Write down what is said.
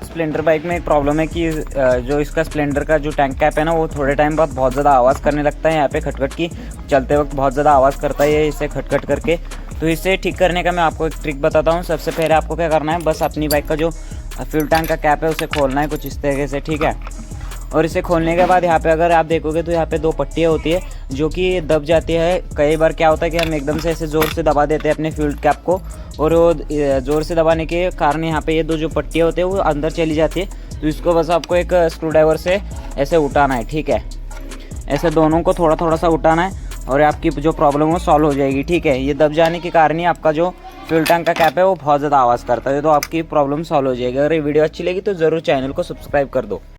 Splendor bike में एक problem है कि जो इसका स्प्लेंडर का जो टैंक कैप है ना, वो थोड़े टाइम बाद बहुत ज़्यादा आवाज़ करने लगता है। यहाँ पे खटखट की चलते वक्त बहुत ज़्यादा आवाज़ करता है ये, इसे खटखट करके। तो इसे ठीक करने का मैं आपको एक ट्रिक बताता हूँ। सबसे पहले आपको क्या करना है, बस अपनी बाइक का जो फ्यूल टैंक का कैप है उसे खोलना है कुछ इस तरीके से, ठीक है। और इसे खोलने के बाद यहाँ पे अगर आप देखोगे तो यहाँ पे 2 पट्टियाँ होती है जो कि दब जाती है। कई बार क्या होता है कि हम एकदम से ऐसे ज़ोर से दबा देते हैं अपने फ्यूल कैप को, और वो ज़ोर से दबाने के कारण यहाँ पे ये 2 जो पट्टियाँ होती है वो अंदर चली जाती है। तो इसको बस आपको एक स्क्रू ड्राइवर से ऐसे उठाना है, ठीक है। ऐसे दोनों को थोड़ा थोड़ा सा उठाना है और आपकी जो प्रॉब्लम है वो सॉल्व हो जाएगी, ठीक है। ये दब जाने के कारण ही आपका जो फ्यूल टैंक का कैप है वो बहुत ज़्यादा आवाज़ करता है, तो आपकी प्रॉब्लम सॉल्व हो जाएगी। अगर ये वीडियो अच्छी लगी तो ज़रूर चैनल को सब्सक्राइब कर दो।